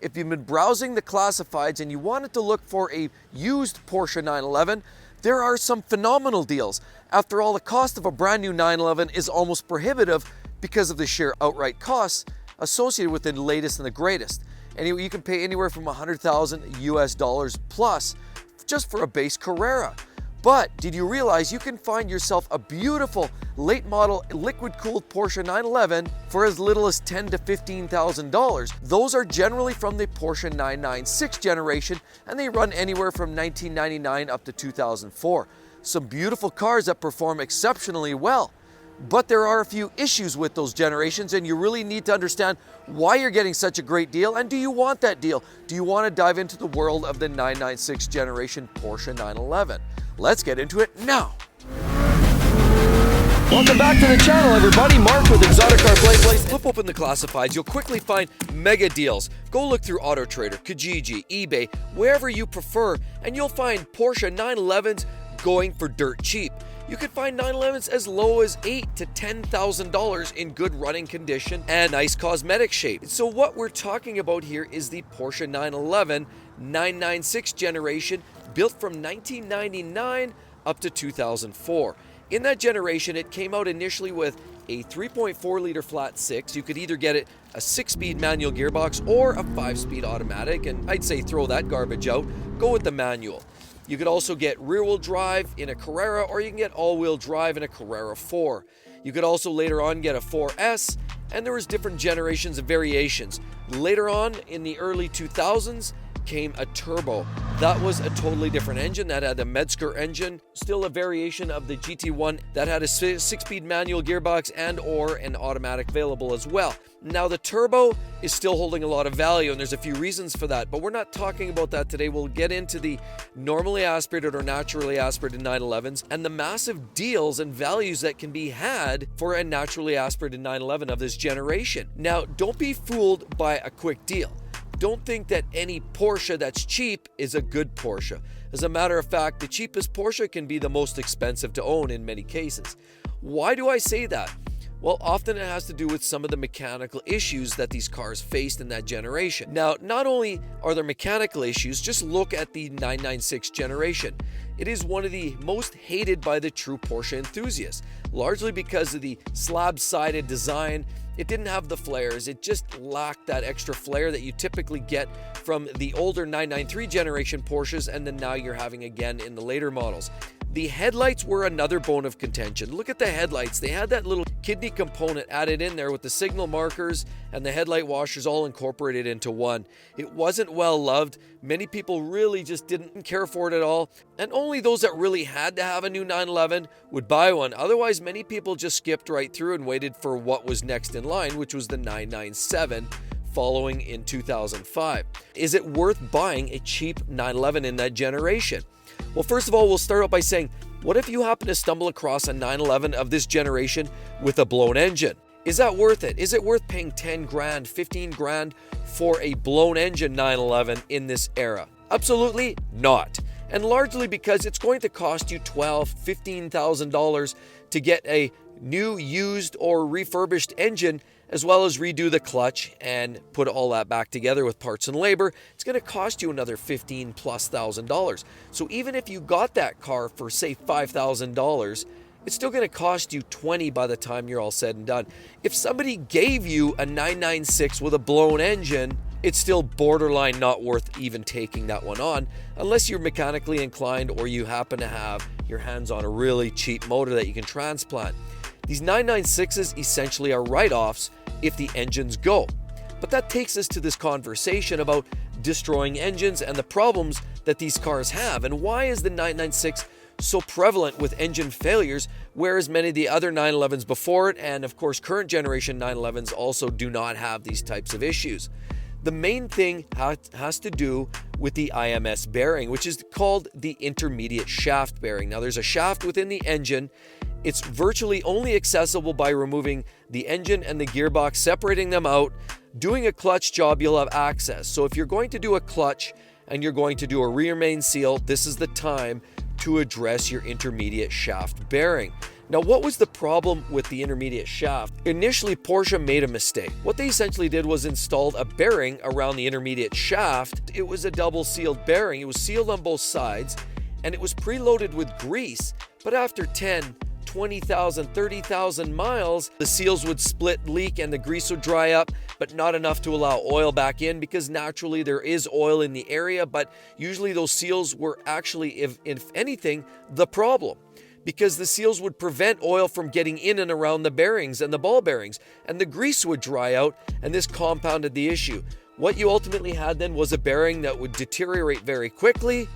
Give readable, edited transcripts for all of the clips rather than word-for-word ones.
if you've been browsing the classifieds and you wanted to look for a used Porsche 911, there are some phenomenal deals. After all, the cost of a brand new 911 is almost prohibitive because of the sheer outright costs associated with the latest and the greatest. And you can pay anywhere from $100,000 US plus just for a base Carrera. But did you realize you can find yourself a beautiful late model liquid-cooled Porsche 911 for as little as $10,000 to $15,000? Those are generally from the Porsche 996 generation, and they run anywhere from 1999 up to 2004. Some beautiful cars that perform exceptionally well. But there are a few issues with those generations, and you really need to understand why you're getting such a great deal, and do you want that deal? Do you want to dive into the world of the 996 generation Porsche 911? Let's get into it now. Welcome back to the channel, everybody. Mark with exoticcarplayplace. Flip open the classifieds. You'll quickly find mega deals. Go look through AutoTrader, Kijiji, eBay, wherever you prefer, and you'll find Porsche 911s going for dirt cheap. You can find 911s as low as $8,000 to $10,000 in good running condition and nice cosmetic shape. So what we're talking about here is the Porsche 911 996 generation, built from 1999 up to 2004. In that generation, it came out initially with a 3.4 liter flat six. You could either get it a 6-speed manual gearbox or a 5-speed automatic, and I'd say throw that garbage out, go with the manual. You could also get rear-wheel drive in a Carrera, or you can get all-wheel drive in a Carrera 4. You could also later on get a 4S, and there was different generations of variations. Later on, in the early 2000s, came a turbo. That was a totally different engine. That had a Metzger engine, still a variation of the GT1 that had a 6-speed manual gearbox and or an automatic available as well. Now the turbo is still holding a lot of value, and there's a few reasons for that, but we're not talking about that today. We'll get into the normally aspirated or naturally aspirated 911s and the massive deals and values that can be had for a naturally aspirated 911 of this generation. Now, don't be fooled by a quick deal. Don't think that any Porsche that's cheap is a good Porsche. As a matter of fact, the cheapest Porsche can be the most expensive to own in many cases. Why do I say that? Well, often it has to do with some of the mechanical issues that these cars faced in that generation. Now, not only are there mechanical issues, just look at the 996 generation. It is one of the most hated by the true Porsche enthusiasts, largely because of the slab-sided design. It didn't have the flares. It just lacked that extra flair that you typically get from the older 993 generation Porsches, and then now you're having again in the later models. The headlights were another bone of contention. Look at the headlights. They had that little kidney component added in there with the signal markers and the headlight washers all incorporated into one. It wasn't well loved. Many people really just didn't care for it at all, and only those that really had to have a new 911 would buy one. Otherwise, many people just skipped right through and waited for what was next in line, which was the 997 following in 2005. Is it worth buying a cheap 911 in that generation? Well, first of all, we'll start out by saying, what if you happen to stumble across a 911 of this generation with a blown engine? Is that worth it? Is it worth paying 10 grand, 15 grand for a blown engine 911 in this era? Absolutely not. And largely because it's going to cost you $12,000, $15,000 to get a new, used, or refurbished engine, as well as redo the clutch and put all that back together with parts and labor. It's going to cost you another $15,000+. So even if you got that car for, say, $5,000, it's still going to cost you $20,000 by the time you're all said and done. If somebody gave you a 996 with a blown engine, it's still borderline not worth even taking that one on, unless you're mechanically inclined or you happen to have your hands on a really cheap motor that you can transplant. These 996s essentially are write-offs if the engines go. But that takes us to this conversation about destroying engines and the problems that these cars have, and why is the 996 so prevalent with engine failures, whereas many of the other 911s before it, and of course current generation 911s, also do not have these types of issues. The main thing has to do with the IMS bearing, which is called the intermediate shaft bearing. Now, there's a shaft within the engine. It's virtually only accessible by removing the engine and the gearbox, separating them out. Doing a clutch job, you'll have access. So if you're going to do a clutch and you're going to do a rear main seal, this is the time to address your intermediate shaft bearing. Now, what was the problem with the intermediate shaft? Initially, Porsche made a mistake. What they essentially did was installed a bearing around the intermediate shaft. It was a double sealed bearing. It was sealed on both sides, and it was preloaded with grease. But after 10, 20,000, 30,000 miles, the seals would split, leak, and the grease would dry up, but not enough to allow oil back in, because naturally there is oil in the area, but usually those seals were actually, if anything, the problem, because the seals would prevent oil from getting in and around the bearings and the ball bearings, and the grease would dry out, and this compounded the issue. What you ultimately had then was a bearing that would deteriorate very quickly,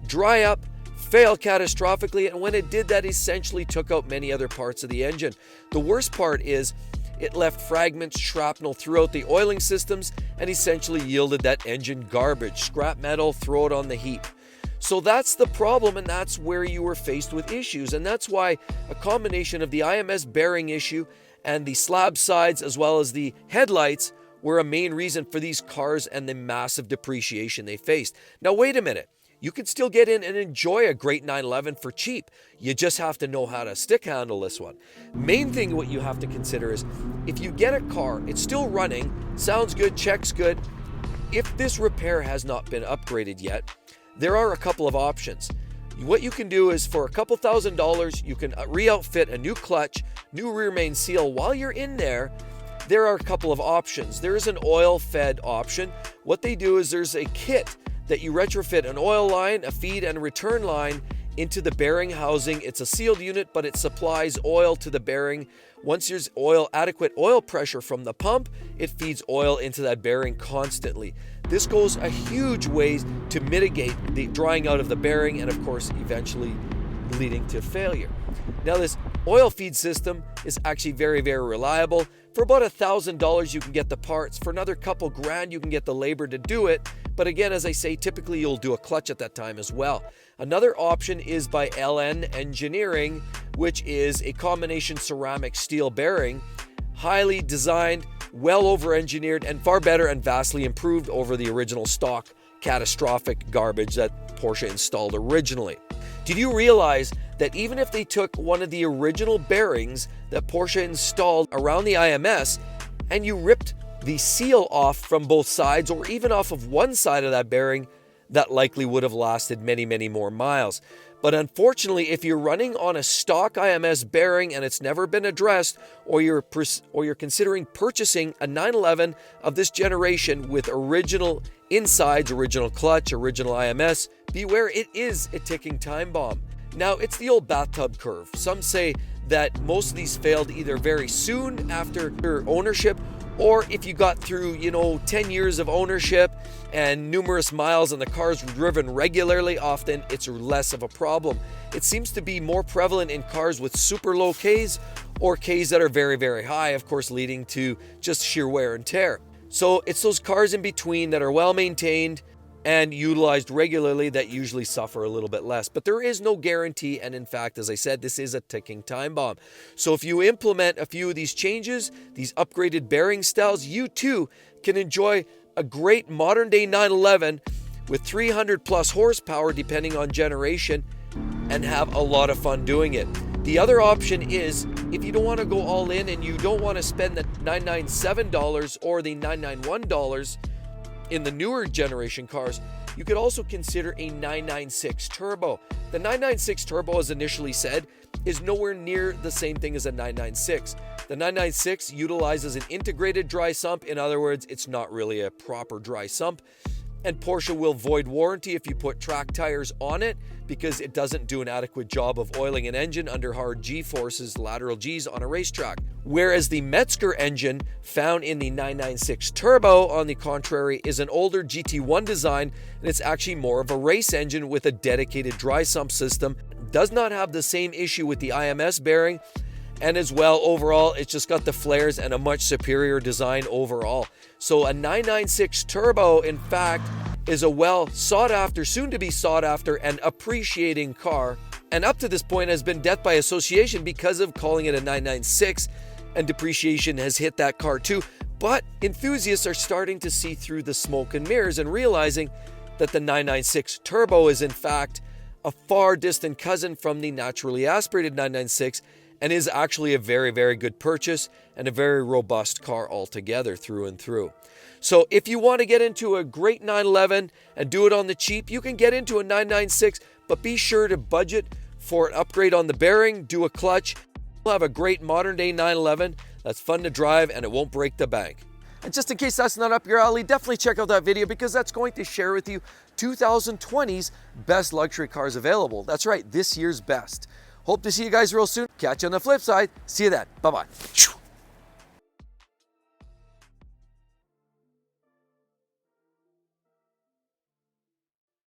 dry up, fail catastrophically, and when it did that, essentially took out many other parts of the engine. The worst part is it left fragments, shrapnel throughout the oiling systems, and essentially yielded that engine garbage, scrap metal, throw it on the heap. So that's the problem, and that's where you were faced with issues, and that's why a combination of the IMS bearing issue and the slab sides as well as the headlights were a main reason for these cars and the massive depreciation they faced. Now wait a minute. You can still get in and enjoy a great 911 for cheap. You just have to know how to stick handle this one. Main thing what you have to consider is if you get a car, it's still running, sounds good, checks good. If this repair has not been upgraded yet, there are a couple of options. What you can do is for a couple $1,000s, you can re-outfit a new clutch, new rear main seal. While you're in there, there are a couple of options. There is an oil-fed option. What they do is there's a kit that you retrofit an oil line, a feed and return line into the bearing housing. It's a sealed unit, but it supplies oil to the bearing. Once there's adequate oil pressure from the pump, it feeds oil into that bearing constantly. This goes a huge ways to mitigate the drying out of the bearing and, of course, eventually leading to failure. Now, this oil feed system is actually very, very reliable. For about $1,000, you can get the parts. For another couple grand, you can get the labor to do it. But again, as I say, typically you'll do a clutch at that time as well. Another option is by LN Engineering, which is a combination ceramic steel bearing, highly designed, well over-engineered, and far better and vastly improved over the original stock catastrophic garbage that Porsche installed originally. Did you realize that even if they took one of the original bearings that Porsche installed around the IMS and you ripped the seal off from both sides or even off of one side of that bearing, that likely would have lasted many, many more miles? But unfortunately, if you're running on a stock IMS bearing and it's never been addressed, or you're considering purchasing a 911 of this generation with original insides, original clutch, original IMS, beware, it is a ticking time bomb. Now, it's the old bathtub curve. Some say that most of these failed either very soon after your ownership, or if you got through, 10 years of ownership and numerous miles and the car's driven regularly, often it's less of a problem. It seems to be more prevalent in cars with super low Ks or Ks that are very, very high, of course, leading to just sheer wear and tear. So it's those cars in between that are well maintained and utilized regularly that usually suffer a little bit less. But there is no guarantee, and in fact, as I said, this is a ticking time bomb. So if you implement a few of these changes, these upgraded bearing styles, you too can enjoy a great modern day 911 with 300 plus horsepower depending on generation and have a lot of fun doing it. The other option is, if you don't want to go all in and you don't want to spend the $997 or the $991 in the newer generation cars, you could also consider a 996 turbo. The 996 turbo, as initially said, is nowhere near the same thing as a 996. The 996 utilizes an integrated dry sump. In other words, it's not really a proper dry sump. And Porsche will void warranty if you put track tires on it because it doesn't do an adequate job of oiling an engine under hard G-forces, lateral Gs on a racetrack. Whereas the Metzger engine found in the 996 Turbo, on the contrary, is an older GT1 design, and it's actually more of a race engine with a dedicated dry sump system. Does not have the same issue with the IMS bearing, and as well, overall, it's just got the flares and a much superior design overall. So a 996 Turbo, in fact, is a well sought after, soon to be sought after, and appreciating car. And up to this point has been death by association because of calling it a 996, and depreciation has hit that car too. But enthusiasts are starting to see through the smoke and mirrors and realizing that the 996 Turbo is in fact a far distant cousin from the naturally aspirated 996, and is actually a very, very good purchase and a very robust car altogether through and through. So if you want to get into a great 911 and do it on the cheap, you can get into a 996, but be sure to budget for an upgrade on the bearing, do a clutch. You'll have a great modern day 911 that's fun to drive and it won't break the bank. And just in case that's not up your alley, definitely check out that video because that's going to share with you 2020's best luxury cars available. That's right, this year's best. Hope to see you guys real soon. Catch you on the flip side. See you then. Bye-bye.